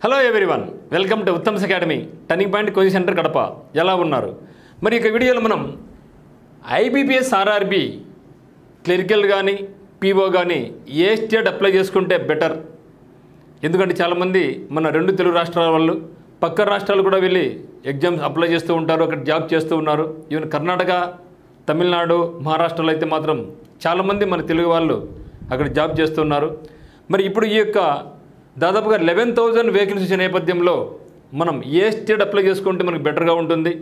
Hello everyone, welcome to Uttam's academy turning point coaching centre Kadapa. ఎలా ఉన్నారు? మరి ఇక వీడియోలో మనం ఐబీపీఎస్ ఆర్ఆర్బీ క్లరికల్ కానీ పీఓ కానీ ఏ స్టేట్ అప్లై చేసుకుంటే బెటర్. ఎందుకంటే చాలామంది మన రెండు తెలుగు రాష్ట్రాల వాళ్ళు పక్క రాష్ట్రాలు కూడా వెళ్ళి ఎగ్జామ్స్ అప్లై చేస్తూ ఉంటారు, అక్కడ జాబ్ చేస్తూ ఉన్నారు. ఈవెన్ కర్ణాటక, తమిళనాడు, మహారాష్ట్రలో అయితే మాత్రం చాలామంది మన తెలుగు వాళ్ళు అక్కడ జాబ్ చేస్తున్నారు. మరి ఇప్పుడు ఈ యొక్క దాదాపుగా 11,000 వేకెన్సీస్ నేపథ్యంలో మనం ఏ స్టేట్ అప్లై చేసుకుంటే మనకు బెటర్గా ఉంటుంది.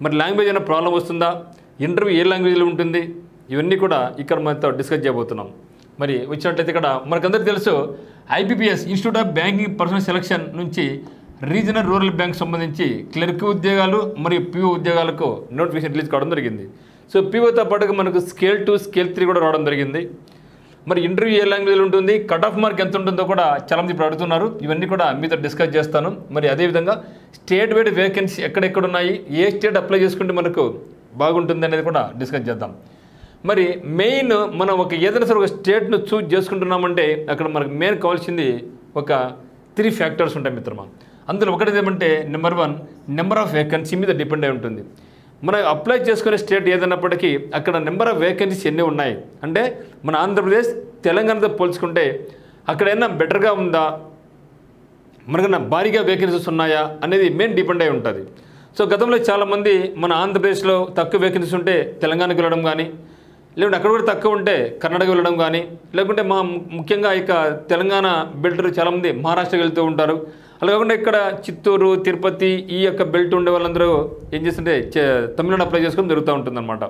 మరి లాంగ్వేజ్ అయినా ప్రాబ్లం వస్తుందా, ఇంటర్వ్యూ ఏ లాంగ్వేజ్లో ఉంటుంది, ఇవన్నీ కూడా ఇక్కడ మనతో డిస్కస్ చేయబోతున్నాం. మరి వచ్చినట్లయితే ఇక్కడ మనకందరికీ తెలుసు IBPS institute of banking personal selection నుంచి రీజనల్ రూరల్ బ్యాంక్ సంబంధించి క్లర్క్ ఉద్యోగాలు మరియు పీఓ ఉద్యోగాలకు నోటిఫికేషన్ రిలీజ్ కావడం జరిగింది. సో పీఓతో పాటుగా మనకు స్కేల్ 2, స్కేల్ 3 కూడా రావడం జరిగింది. మరి ఇంటర్వ్యూ ఏ లాంగ్వేజ్లో ఉంటుంది, కట్ ఆఫ్ మార్క్ ఎంత ఉంటుందో కూడా చాలామంది ఇప్పుడు అడుగుతున్నారు. ఇవన్నీ కూడా మీతో డిస్కస్ చేస్తాను. మరి అదేవిధంగా స్టేట్ వైడ్ వేకెన్సీ ఎక్కడెక్కడ ఉన్నాయి, ఏ స్టేట్ అప్లై చేసుకుంటే మనకు బాగుంటుంది అనేది కూడా డిస్కస్ చేద్దాం. మరి మెయిన్ మనం ఏదైనా సరే ఒక స్టేట్ను చూజ్ చేసుకుంటున్నామంటే అక్కడ మనకు మెయిన్ కావాల్సింది ఒక 3 ఫ్యాక్టర్స్ ఉంటాయి మిత్రమా. అందులో ఒకటి ఏమంటే నెంబర్ 1 నెంబర్ ఆఫ్ వేకెన్సీ మీద డిపెండ్ అయి ఉంటుంది. మనం అప్లై చేసుకునే స్టేట్ ఏదైనప్పటికీ అక్కడ నెంబర్ ఆఫ్ వేకెన్సీస్ ఎన్ని ఉన్నాయి అంటే మన ఆంధ్రప్రదేశ్ తెలంగాణతో పోల్చుకుంటే అక్కడైనా బెటర్గా ఉందా, మనకన్నా భారీగా వేకెన్సీస్ ఉన్నాయా అనేది మెయిన్ డిపెండ్ అయి ఉంటుంది. సో గతంలో చాలామంది మన ఆంధ్రప్రదేశ్లో తక్కువ వేకెన్సీస్ ఉంటే తెలంగాణకు వెళ్ళడం కానీ, లేకుంటే అక్కడ కూడా తక్కువ ఉంటే కర్ణాటక వెళ్ళడం కానీ, లేకుంటే ముఖ్యంగా ఇక తెలంగాణ బెల్ట్ చాలామంది మహారాష్ట్రకి వెళ్తూ ఉంటారు. అలా కాకుండా ఇక్కడ చిత్తూరు, తిరుపతి ఈ యొక్క బెల్ట్ ఉండే వాళ్ళందరూ ఏం చేస్తుంటే తమిళనాడు అప్లై చేసుకొని జరుగుతూ ఉంటుందన్నమాట.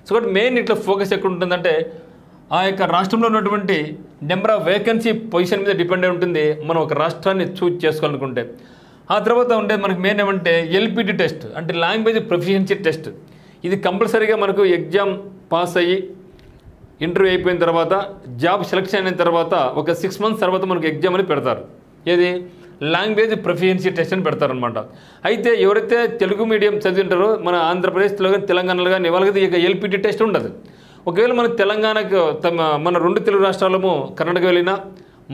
సో కాబట్టి మెయిన్ ఇట్లా ఫోకస్ ఎక్కడ ఉంటుందంటే ఆ యొక్క రాష్ట్రంలో ఉన్నటువంటి నెంబర్ ఆఫ్ వేకెన్సీ పొజిషన్ మీద డిపెండ్ అయి ఉంటుంది మనం ఒక రాష్ట్రాన్ని చూజ్ చేసుకోవాలనుకుంటే. ఆ తర్వాత ఉండే మనకు మెయిన్ ఏమంటే ఎల్పిటి టెస్ట్ అంటే లాంగ్వేజ్ ప్రొఫిషియన్సీ టెస్ట్. ఇది కంపల్సరీగా మనకు ఎగ్జామ్ పాస్ అయ్యి ఇంటర్వ్యూ అయిపోయిన తర్వాత జాబ్ సెలెక్షన్ అయిన తర్వాత ఒక 6 months తర్వాత మనకు ఎగ్జామ్ అని పెడతారు. ఏది లాంగ్వేజ్ ప్రొఫిషియన్సీ టెస్ట్ అని పెడతారనమాట. అయితే ఎవరైతే తెలుగు మీడియం చదివింటారో మన ఆంధ్రప్రదేశ్లో కానీ తెలంగాణలో కానీ వాళ్ళకి ఇక ఎల్పిటి టెస్ట్ ఉండదు. ఒకవేళ మన తెలంగాణకు మన రెండు తెలుగు రాష్ట్రాలము కర్ణాటక వెళ్ళినా,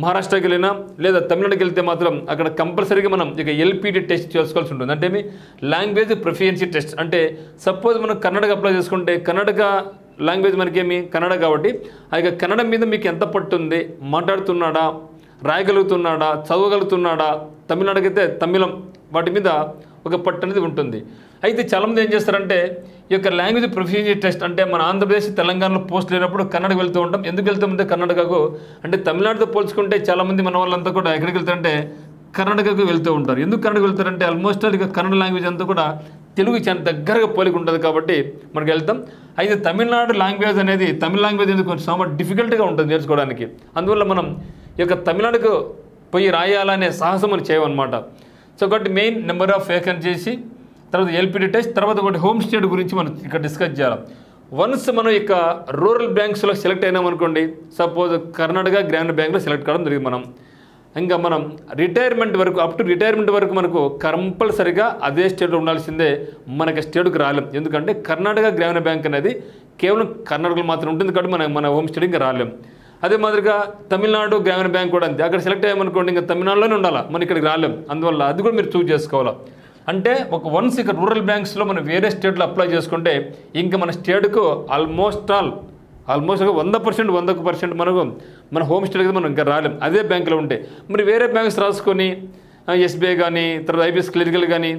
మహారాష్ట్రకి వెళ్ళినా లేదా తమిళనాడుకి వెళ్తే మాత్రం అక్కడ కంపల్సరీగా మనం ఇక ఎల్పిటి టెస్ట్ చేసుకోవాల్సి ఉంటుంది. అంటే లాంగ్వేజ్ ప్రొఫిషియన్సీ టెస్ట్. అంటే సపోజ్ మనం కర్ణాటక అప్లై చేసుకుంటే కర్ణాటక లాంగ్వేజ్ మనకేమి కన్నడ కాబట్టి ఆ యొక్క కన్నడ మీద మీకు ఎంత పట్టుంది, మాట్లాడుతున్నాడా, రాయగలుగుతున్నాడా, చదవగలుగుతున్నాడా, తమిళనాడుకైతే తమిళం వాటి మీద ఒక పట్టు అనేది ఉంటుంది. అయితే చాలామంది ఏం చేస్తారంటే ఈ యొక్క లాంగ్వేజ్ ప్రొఫిషియన్సీ టెస్ట్ అంటే మన ఆంధ్రప్రదేశ్ తెలంగాణలో పోస్ట్ లేనప్పుడు కన్నడకు వెళ్తూ ఉంటాం. ఎందుకు వెళ్తామంటే కర్ణాటకకు, అంటే తమిళనాడుతో పోల్చుకుంటే చాలామంది మన వాళ్ళంతా కూడా ఎక్కడికి వెళ్తారంటే కర్ణాటకకు వెళ్తూ ఉంటారు. ఎందుకు కన్నడకు వెళ్తారంటే ఆల్మోస్ట్ ఇక కన్నడ లాంగ్వేజ్ అంతా కూడా తెలుగు చాలా దగ్గరగా పోలిక ఉంటుంది కాబట్టి మనకు వెళ్తాం. అయితే తమిళనాడు లాంగ్వేజ్ అనేది తమిళ లాంగ్వేజ్ అనేది కొంచెం చాలా డిఫికల్ట్గా ఉంటుంది నేర్చుకోవడానికి. అందువల్ల మనం ఈ యొక్క తమిళనాడుకు పోయి రాయాలనే సాహసం మనం చేయమన్నమాట. సో కాబట్టి మెయిన్ నెంబర్ ఆఫ్ వేకెన్సీస్, తర్వాత ఎల్పిటి టెస్ట్, తర్వాత ఒకటి హోమ్ స్టేట్ గురించి మనం ఇక్కడ డిస్కస్ చేయాలి. వన్స్ మనం ఇక రూరల్ బ్యాంక్స్లో సెలెక్ట్ అయినామనుకోండి, సపోజ్ కర్ణాటక గ్రామీణ బ్యాంక్లో సెలెక్ట్ కావడం జరిగింది. ఇంకా మనం రిటైర్మెంట్ వరకు అప్ టు రిటైర్మెంట్ వరకు మనకు కంపల్సరిగా అదే స్టేట్లో ఉండాల్సిందే, మనకి స్టేట్కి రాలేం. ఎందుకంటే కర్ణాటక గ్రామీణ బ్యాంక్ అనేది కేవలం కర్ణాటకలో మాత్రం ఉంటుంది కాబట్టి మన హోమ్ స్టేట్ ఇంకా రాలేం. అదే మాదిరిగా తమిళనాడు గ్రామీణ బ్యాంక్ కూడా అంతే. అక్కడ సెలెక్ట్ అయ్యామనుకోండి ఇంకా తమిళనాడులోనే ఉండాలి, మనం ఇక్కడికి రాలేం. అందువల్ల అది కూడా మీరు చూజ్ చేసుకోవాలి. అంటే వన్స్ ఇక రూరల్ బ్యాంక్స్లో మనం వేరే స్టేట్లో అప్లై చేసుకుంటే ఇంకా మన స్టేట్కు ఆల్మోస్ట్ ఒక 100% మనకు మన హోమ్ స్టేట్కి మనం ఇంకా రాలేం అదే బ్యాంకులో ఉంటే. మరి వేరే బ్యాంక్స్ రాసుకొని ఎస్బీఐ కానీ తర్వాత ఐబీఎస్ క్లరికల్ కానీ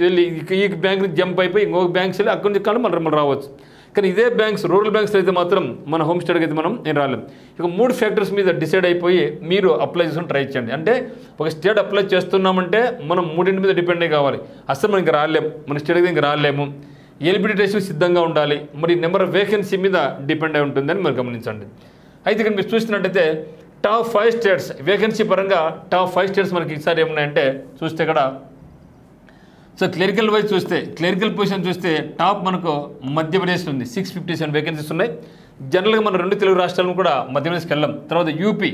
వెళ్ళి ఈ బ్యాంక్ నుంచి జంప్ అయిపోయి ఇంకొక బ్యాంక్స్ వెళ్ళి అక్కడి నుంచి కానీ మనం రావచ్చు. కానీ ఇదే బ్యాంక్స్ రూరల్ బ్యాంక్స్ అయితే మాత్రం మన హోమ్ స్టేట్కి అయితే మనం నేను రాలేం. ఇక 3 ఫ్యాక్టర్స్ మీద డిసైడ్ అయిపోయి మీరు అప్లై చేసుకుని ట్రై చేయండి. అంటే ఒక స్టేట్ అప్లై చేస్తున్నామంటే మనం 3 మీద డిపెండ్ అయ్యి కావాలి. అసలు మనం ఇంకా రాలేం, మన స్టేట్కి ఇంకా రాలేము. ఎలిజిబిలిటీ టెస్ట్ సిద్ధంగా ఉండాలి. మరి నెంబర్ ఆఫ్ వేకెన్సీ మీద డిపెండ్ అయి ఉంటుందని మీరు గమనించండి. అయితే ఇక్కడ మీరు చూసినట్టయితే టాప్ 5 స్టేట్స్ వేకెన్సీ పరంగా టాప్ 5 స్టేట్స్ మనకి ఈసారి ఏమున్నాయంటే చూస్తే ఇక్కడ సో క్లరికల్ వైజ్ చూస్తే క్లరికల్ పొజిషన్ చూస్తే టాప్ మనకు మధ్యప్రదేశ్ ఉంది, 657 వేకెన్సీస్ ఉన్నాయి. జనరల్గా మన రెండు తెలుగు రాష్ట్రాలను కూడా మధ్యప్రదేశ్కి వెళ్ళాం. తర్వాత యూపీ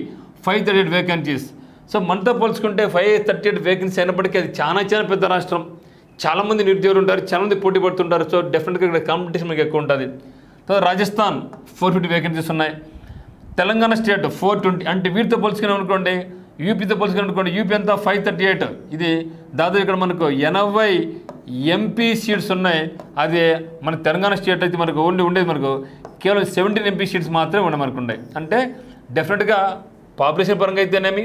538 వేకెన్సీస్. సో మనతో పోల్చుకుంటే 538 వేకెన్సీ అయినప్పటికీ అది చాలా పెద్ద రాష్ట్రం. చాలామంది నిరుద్యోగులు ఉంటారు, చాలామంది పోటీ పడుతుంటారు. సో డెఫినెట్గా ఇక్కడ కాంపిటీషన్ మీకు ఎక్కువ ఉంటుంది. తర్వాత రాజస్థాన్ 450 వేకెన్సీస్ ఉన్నాయి. తెలంగాణ స్టేట్ 420. అంటే వీటితో పోల్చుకున్నాం అనుకోండి యూపీతో పోల్చుకున్నట్టుకోండి యూపీ అంతా 538, ఇది దాదాపు ఇక్కడ మనకు 80 ఎంపీ సీట్స్ ఉన్నాయి. అదే మన తెలంగాణ స్టేట్ అయితే మనకు ఓన్లీ ఉండేది మనకు కేవలం 17 ఎంపీ సీట్స్ మాత్రమే ఉన్నాయి మనకు ఉన్నాయి. అంటే డెఫినెట్గా పాపులేషన్ పరంగా అయితేనేమి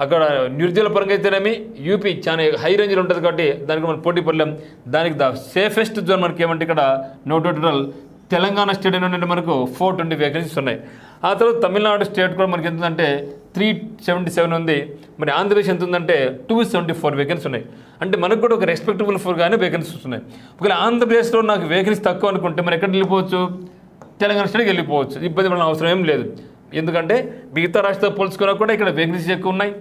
అక్కడ నిరుద్యోగుల పరంగా అయితేనేమి యూపీ చాలా హై రేంజ్లో ఉంటుంది కాబట్టి దానికి మనం పోటీ పడలేం. దానికి ద సేఫెస్ట్ జోన్ మనకి ఏమంటే ఇక్కడ టోటల్ తెలంగాణ స్టేట్ ఏంటంటే మనకు 420 వేకెన్సీస్ ఉన్నాయి. ఆ తర్వాత తమిళనాడు స్టేట్ కూడా మనకి ఎంత ఉందంటే 377 ఉంది. మరి ఆంధ్రప్రదేశ్ ఎంత ఉందంటే 274 వేకెన్సీ ఉన్నాయి. అంటే మనకు కూడా ఒక రెస్పెక్టబుల్ ఫోర్గానే వేకెన్సీస్ ఉన్నాయి. ఒకవేళ ఆంధ్రప్రదేశ్లో నాకు వేకెన్సీ తక్కువ అనుకుంటే మరి ఎక్కడికి వెళ్ళిపోవచ్చు, తెలంగాణ స్టేట్కి వెళ్ళిపోవచ్చు. ఇబ్బంది పడిన అవసరం ఏం లేదు. ఎందుకంటే మిగతా రాష్ట్రాలతో పోల్చుకున్నా కూడా ఇక్కడ వేకెన్సీస్ ఎక్కువ ఉన్నాయి.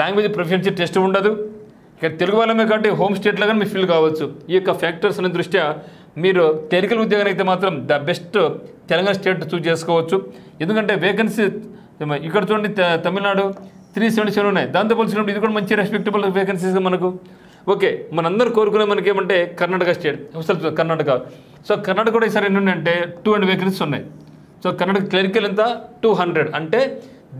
లాంగ్వేజ్ ప్రొఫిషియన్సీ టెస్ట్ ఉండదు. ఇక్కడ తెలుగు వాళ్ళమే కాబట్టి హోమ్ స్టేట్లో కానీ మీరు ఫీల్ కావచ్చు. ఈ యొక్క ఫ్యాక్టర్స్ అనే దృష్ట్యా మీరు క్లరికల్ ఉద్యోగం అయితే మాత్రం ద బెస్ట్ తెలంగాణ స్టేట్ చూస్ చేసుకోవచ్చు. ఎందుకంటే వేకెన్సీ ఇక్కడ చూడండి తమిళనాడు 377 ఉన్నాయి. దాంతో పోల్చుకున్నప్పుడు ఇది కూడా మంచి రెస్పెక్టబుల్ వేకెన్సీస్ మనకు. ఓకే, మనందరూ కోరుకునే మనకి ఏమంటే కర్ణాటక స్టేట్, అసలు కర్ణాటక. సో కర్ణాటక కూడా ఈసారి ఎన్ని ఉన్నాయంటే 200 వేకెన్సీస్ ఉన్నాయి. సో కర్ణాటక క్లరికల్ ఎంత 200. అంటే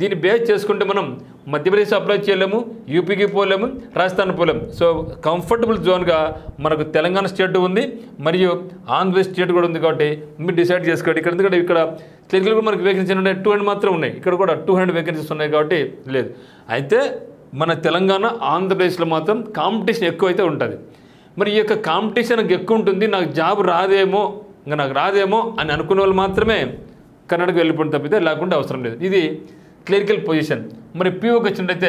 దీన్ని బేస్ చేసుకుంటే మనం మధ్యప్రదేశ్ అప్లై చేయలేము, యూపీకి పోలేము, రాజస్థాన్ పోలేము. సో కంఫర్టబుల్ జోన్గా మనకు తెలంగాణ స్టేట్ ఉంది మరియు ఆంధ్రప్రదేశ్ స్టేట్ కూడా ఉంది. కాబట్టి మీరు డిసైడ్ చేసుకోండి. ఇక్కడ ఎందుకంటే ఇక్కడ క్లరికల్ కూడా మనకి వేకెన్సీ ఉన్నాయి 200 మాత్రం ఉన్నాయి. ఇక్కడ కూడా 200 వేకెన్సీస్ ఉన్నాయి కాబట్టి లేదు. అయితే మన తెలంగాణ ఆంధ్రప్రదేశ్లో మాత్రం కాంపిటీషన్ ఎక్కువ అయితే ఉంటుంది. మరి ఈ యొక్క కాంపిటీషన్ నాకు ఎక్కువ ఉంటుంది, నాకు జాబ్ రాదేమో, ఇంకా నాకు రాదేమో అని అనుకునే వాళ్ళు మాత్రమే కర్ణాటక వెళ్ళిపోవడం తప్పితే లేకుండా అవసరం లేదు. ఇది క్లరికల్ పొజిషన్. మరి పీఓకి వచ్చినట్టయితే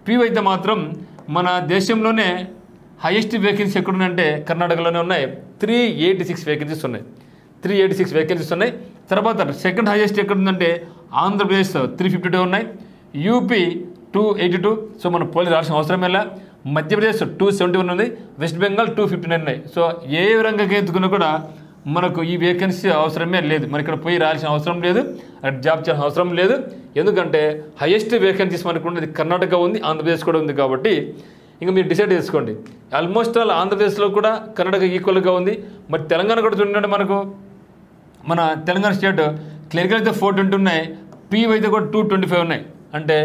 పీఓ అయితే మాత్రం మన దేశంలోనే హైయెస్ట్ వేకెన్సీ ఎక్కడున్నాయంటే కర్ణాటకలోనే ఉన్నాయి. 386 వేకెన్సీస్ ఉన్నాయి. 386 వేకెన్సీస్ ఉన్నాయి. తర్వాత సెకండ్ హైయెస్ట్ ఎక్కడుందంటే ఆంధ్రప్రదేశ్ 352 ఉన్నాయి. యూపీ 282. సో మనం పోలీసు రావాల్సిన అవసరం ఎలా. మధ్యప్రదేశ్ 271 ఉంది. వెస్ట్ బెంగాల్ 259 ఉన్నాయి. సో ఏ రంగంగా ఎత్తుకున్నా కూడా మనకు ఈ వేకెన్సీ అవసరమే లేదు. మరి ఇక్కడ పోయి రాయాల్సిన అవసరం లేదు, అక్కడ జాబ్ చేయాల్సిన అవసరం లేదు. ఎందుకంటే హైయెస్ట్ వేకెన్సీస్ మనకు ఉన్నది కర్ణాటక ఉంది, ఆంధ్రప్రదేశ్ కూడా ఉంది. కాబట్టి ఇంకా మీరు డిసైడ్ చేసుకోండి. ఆల్మోస్ట్ ఆల్ ఆంధ్రప్రదేశ్లో కూడా కర్ణాటక ఈక్వల్గా ఉంది. మరి తెలంగాణ కూడా చూడండి, మనకు మన తెలంగాణ స్టేట్ క్లరికల్ అయితే 420 ఉన్నాయి, పీఓ అయితే కూడా 225 ఉన్నాయి. అంటే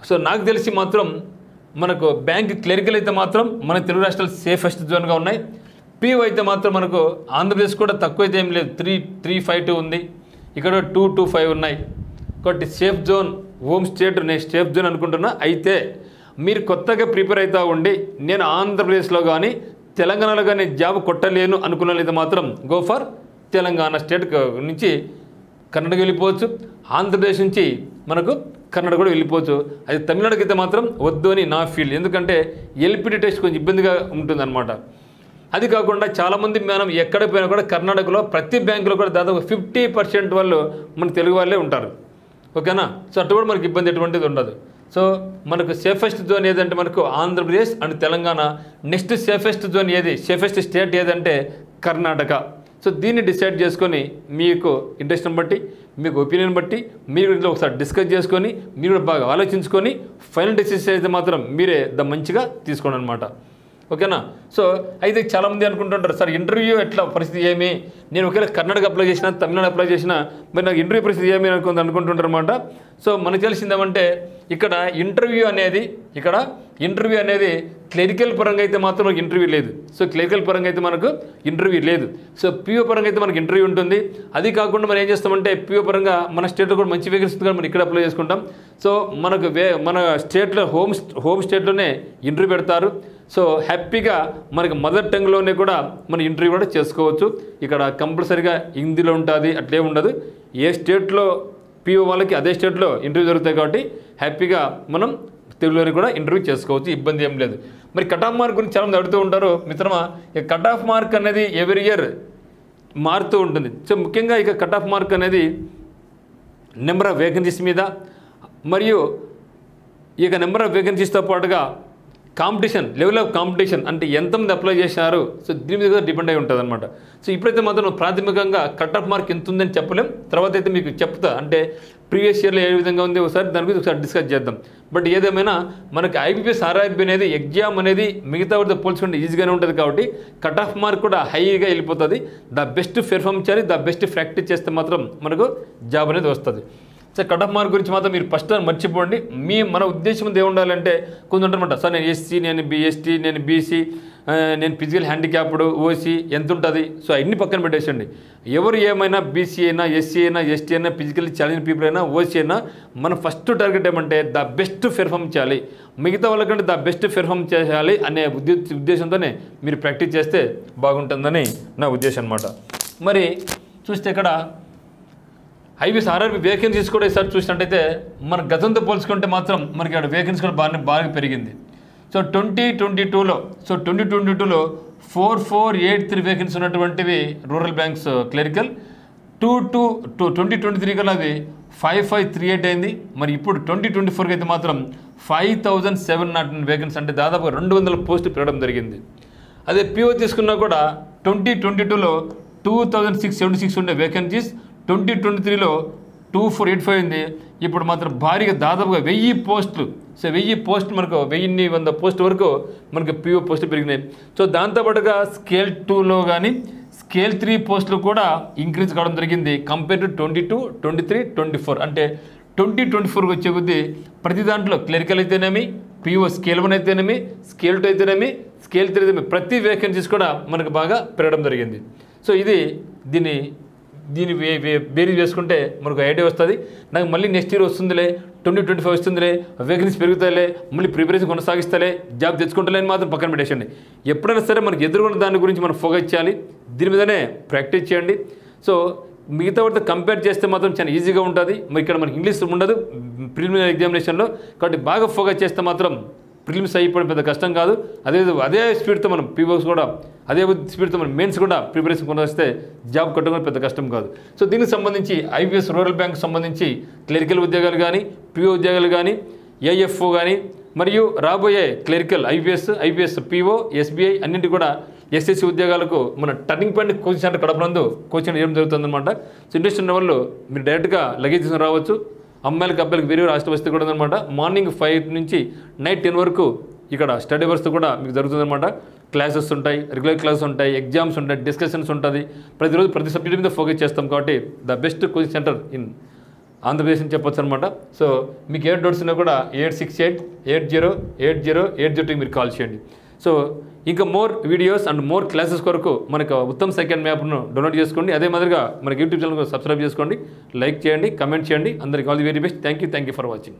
సో నాకు తెలిసి మాత్రం మనకు బ్యాంక్ క్లరికల్ అయితే మాత్రం మన తెలుగు రాష్ట్రాలు సేఫెస్ట్ జోన్గా ఉన్నాయి. పీఓ అయితే మాత్రం మనకు ఆంధ్రప్రదేశ్ కూడా తక్కువ అయితే ఏం లేదు, 352 ఉంది. ఇక్కడ 225 ఉన్నాయి. కాబట్టి సేఫ్ జోన్, హోమ్ స్టేట్ నేను సేఫ్ జోన్ అనుకుంటున్నా. అయితే మీరు కొత్తగా ప్రిపేర్ అవుతూ ఉండి నేను ఆంధ్రప్రదేశ్లో కానీ తెలంగాణలో కానీ జాబ్ కొట్టలేను అనుకున్నట్లయితే మాత్రం గో ఫర్ తెలంగాణ స్టేట్ నుంచి కర్ణాటక వెళ్ళిపోవచ్చు. ఆంధ్రప్రదేశ్ నుంచి మనకు కర్ణాటక కూడా వెళ్ళిపోవచ్చు. అది తమిళనాడుకి అయితే మాత్రం వద్దు అని నా ఫీల్. ఎందుకంటే ఎల్పిటి టెస్ట్ కొంచెం ఇబ్బందిగా ఉంటుందన్నమాట. అది కాకుండా చాలామంది మనం ఎక్కడ పోయినా కూడా కర్ణాటకలో ప్రతి బ్యాంకులో కూడా దాదాపు 50% వాళ్ళు మన తెలుగు వాళ్ళే ఉంటారు. ఓకేనా. సో అటు కూడా మనకి ఇబ్బంది ఎటువంటిది ఉండదు. సో మనకు సేఫెస్ట్ జోన్ ఏదంటే మనకు Andhra Pradesh and Telangana. Next safest zone ఏది, సేఫెస్ట్ స్టేట్ ఏదంటే కర్ణాటక. సో దీన్ని డిసైడ్ చేసుకొని మీకు ఇంట్రెస్ట్ని బట్టి, మీకు ఒపీనియన్ బట్టి మీరు ఇంట్లో ఒకసారి డిస్కస్ చేసుకొని మీరు కూడా బాగా ఆలోచించుకొని ఫైనల్ డెసిషన్ అయితే మాత్రం మీరే మంచిగా తీసుకోండి అనమాట. ఓకేనా. సో అయితే చాలామంది అనుకుంటుంటారు, సార్ ఇంటర్వ్యూ ఎట్లా పరిస్థితి ఏమి, నేను ఒకవేళ కర్ణాటక అప్లై చేసినా తమిళనాడు అప్లై చేసినా మరి నాకు ఇంటర్వ్యూ పరిస్థితి ఏమి అనుకుంటుంటారు అనమాట. సో మనకు తెలిసిందేమంటే ఇక్కడ ఇంటర్వ్యూ అనేది క్లరికల్ పరంగా అయితే మాత్రం ఇంటర్వ్యూ లేదు. సో క్లరికల్ పరంగా అయితే మనకు ఇంటర్వ్యూ లేదు. సో పీఓ పరంగా అయితే మనకు ఇంటర్వ్యూ ఉంటుంది. అది కాకుండా మనం ఏం చేస్తామంటే పీఓ పరంగా మన స్టేట్లో కూడా మంచి వేకెన్సీ కానీ మనం ఇక్కడ అప్లై చేసుకుంటాం. సో మనకు మన స్టేట్లో హోమ్ స్టేట్లోనే ఇంటర్వ్యూ పెడతారు. సో హ్యాపీగా మనకి మదర్ టంగ్లోనే కూడా మన ఇంటర్వ్యూ కూడా చేసుకోవచ్చు. ఇక్కడ కంపల్సరీగా హిందీలో ఉంటుంది, అట్లే ఉండదు. ఏ స్టేట్లో పీఓ వాళ్ళకి అదే స్టేట్లో ఇంటర్వ్యూ జరుగుతాయి కాబట్టి హ్యాపీగా మనం తెలుగులోనే కూడా ఇంటర్వ్యూ చేసుకోవచ్చు, ఇబ్బంది ఏం లేదు. మరి కట్ ఆఫ్ మార్క్ గురించి చాలామంది అడుగుతూ ఉంటారు మిత్రమా. ఇక కట్ ఆఫ్ మార్క్ అనేది ఎవ్రీ ఇయర్ మారుతూ ఉంటుంది. సో ముఖ్యంగా ఇక కట్ ఆఫ్ మార్క్ అనేది నెంబర్ ఆఫ్ వేకెన్సీస్ మీద మరియు ఇక నెంబర్ ఆఫ్ వేకెన్సీస్తో పాటుగా కాంపిటీషన్, లెవెల్ ఆఫ్ కాంపిటీషన్ అంటే ఎంతమంది అప్లై చేశారు, సో దీని మీద డిపెండ్ అయి ఉంటుంది అనమాట. సో ఇప్పుడైతే మాత్రం ప్రాథమికంగా కట్ ఆఫ్ మార్క్ ఎంత ఉందని చెప్పలేం. తర్వాత అయితే మీకు చెప్తా, అంటే ప్రీవియస్ ఇయర్లో ఏ విధంగా ఉంది ఒకసారి దాని గురించి ఒకసారి డిస్కస్ చేద్దాం. బట్ ఏదేమైనా మనకి ఐబీపీఎస్ ఆర్ఆర్బీ అనేది ఎగ్జామ్ అనేది మిగతా వాటితో పోల్చుకుంటే ఈజీగానే ఉంటుంది కాబట్టి కట్ ఆఫ్ మార్క్ కూడా హైగా వెళ్ళిపోతుంది. ద బెస్ట్ పెర్ఫామ్ చేయాలి, ద బెస్ట్ ప్రాక్టీస్ చేస్తే మాత్రం మనకు జాబ్ అనేది వస్తుంది. సో కట్ ఆఫ్ మార్క్ గురించి మాత్రం మీరు ఫస్ట్ మర్చిపోండి. మన ఉద్దేశం ఏముండాలంటే కొంచెం ఉంటారన్నమాట. సార్ నేను ఎస్సీ, నేను ఎస్టీ, నేను బీసీ, నేను ఫిజికల్ హ్యాండిక్యాప్డ్, ఓసీ ఎంత ఉంటుంది, సో అన్ని పక్కన పెట్టేసండి. ఎవరు ఏమైనా బీసీ అయినా, ఎస్సీ అయినా, ఎస్టీ అయినా, ఫిజికల్లీ ఛాలెంజ్ పీపుల్ అయినా, ఓసీ అయినా, మన ఫస్ట్ టార్గెట్ ఏమంటే ద బెస్ట్ పెర్ఫామ్ చేయాలి, మిగతా వాళ్ళకంటే ద బెస్ట్ పెర్ఫామ్ చేయాలి అనే ఉద్దేశంతోనే మీరు ప్రాక్టీస్ చేస్తే బాగుంటుందని నా ఉద్దేశం అనమాట. మరి చూస్తే ఇక్కడ ఐబీఎస్ ఆర్ఆర్బీ వేకెన్సీస్ కూడా ఈసారి చూసినట్టయితే మన గతంతో పోల్చుకుంటే మాత్రం మనకి అక్కడ వేకెన్సీ కూడా బాగా పెరిగింది. సో 2022లో 4483 వేకెన్సీ ఉన్నటువంటివి రూరల్ బ్యాంక్స్ క్లరికల్. 2023 కల్లా అవి 5538 అయింది. మరి ఇప్పుడు 2024కి అయితే మాత్రం 5709 వేకెన్సీ, అంటే దాదాపు 200 పోస్టులు పెరగడం జరిగింది. అదే పిఓ తీసుకున్నా కూడా 2022లో 2676 ఉండే వేకెన్సీస్ 2023లో 2485 అయింది. ఇప్పుడు మాత్రం భారీగా దాదాపుగా 1000 పోస్టులు, సో 1000 పోస్టులు మనకు 1100 పోస్టుల వరకు మనకు పిఓ పోస్టులు పెరిగినాయి. సో దాంతోపాటుగా స్కేల్ 2లో కానీ స్కేల్ 3 పోస్టులు కూడా ఇంక్రీజ్ కావడం జరిగింది కంపేర్ టు 22, 23, 24. అంటే 2024కి వచ్చే కొద్దీ ప్రతి దాంట్లో క్లరికల్ అయితేనేమి, పిఓ స్కేల్ 1 అయితేనేమి, స్కేల్ 2 అయితేనేమి, స్కేల్ 3 అయితేనేమి, ప్రతి వేకెన్సీస్ కూడా మనకు బాగా పెరగడం జరిగింది. సో ఇది దీన్ని బేరీ చేసుకుంటే మనకు ఐడియా వస్తుంది. నాకు మళ్ళీ నెక్స్ట్ ఇయర్ వస్తుందిలే, 2025 వస్తుందిలే, వేకెన్సీ పెరుగుతాయిలే, మళ్ళీ ప్రిపరేషన్ కొనసాగిస్తలే, జాబ్ తెచ్చుకుంటలే అని మాత్రం పక్కన పెట్టేసండి. ఎప్పుడైనా సరే మనకు ఎదుర్కొన్న దాని గురించి మనం ఫోకస్ చేయాలి, దీని మీదనే ప్రాక్టీస్ చేయండి. సో మిగతా వాటితో కంపేర్ చేస్తే మాత్రం చాలా ఈజీగా ఉంటుంది. మరి ఇక్కడ మనకి ఇంగ్లీష్ ఉండదు ప్రిలిమినరీ ఎగ్జామినేషన్లో, కాబట్టి బాగా ఫోకస్ చేస్తే మాత్రం ప్రిలిమ్స్ అయిపోవడం పెద్ద కష్టం కాదు. అదే స్పీడ్తో మనం పీఓస్ కూడా అదే స్పీడ్తో మనం మెయిన్స్ కూడా ప్రిపరేషన్ కొనసాగిస్తే జాబ్ కట్టుకోవడం పెద్ద కష్టం కాదు. సో దీనికి సంబంధించి ఐబీఎస్ రూరల్ బ్యాంక్ సంబంధించి క్లరికల్ ఉద్యోగాలు కానీ, పిఓ ఉద్యోగాలు కానీ, ఏఎఫ్ఓ కానీ, మరియు రాబోయే క్లరికల్ ఐబీఎస్ పిఓ, ఎస్బీఐ అన్నింటి కూడా ఎస్ఎస్సి ఉద్యోగాలకు మన టర్నింగ్ పాయింట్ కోచింగ్ సెంటర్ కడపనందు కోచింగ్ చేయడం జరుగుతుందన్నమాట. సో ఇంట్రెస్ట్ ఉన్న వాళ్ళు మీరు డైరెక్ట్గా లగేజ్ తీసుకుని రావచ్చు. అమ్మాయిలకి అబ్బాయిలకి వేరే రాష్ట్ర వసతి కూడా ఉందన్నమాట. మార్నింగ్ 5 నుంచి నైట్ 10 వరకు ఇక్కడ స్టడీ అవర్స్ కూడా మీకు జరుగుతుందన్నమాట. క్లాసెస్ ఉంటాయి, రెగ్యులర్ క్లాసెస్ ఉంటాయి, ఎగ్జామ్స్ ఉంటాయి, డిస్కషన్స్ ఉంటుంది. ప్రతిరోజు ప్రతి సబ్జెక్ట్ మీద ఫోకస్ చేస్తాం కాబట్టి the best coaching centre in Andhra Pradesh అని చెప్పొచ్చు అనమాట. సో మీకు ఏ డౌట్స్ ఉన్నా కూడా 8688080802 మీరు కాల్ చేయండి. సో ఇంకా more videos and more classes కొరకు మనకు ఉత్తమ్ సెకండ్ మ్యాప్ను డౌన్లోడ్ చేసుకోండి. అదే మాదిరిగా మనకి యూట్యూబ్ ఛానల్ సబ్స్క్రైబ్ చేసుకోండి, లైక్ చేయండి, కమెంట్ చేయండి. అందరికీ all the very best. Thank you for watching.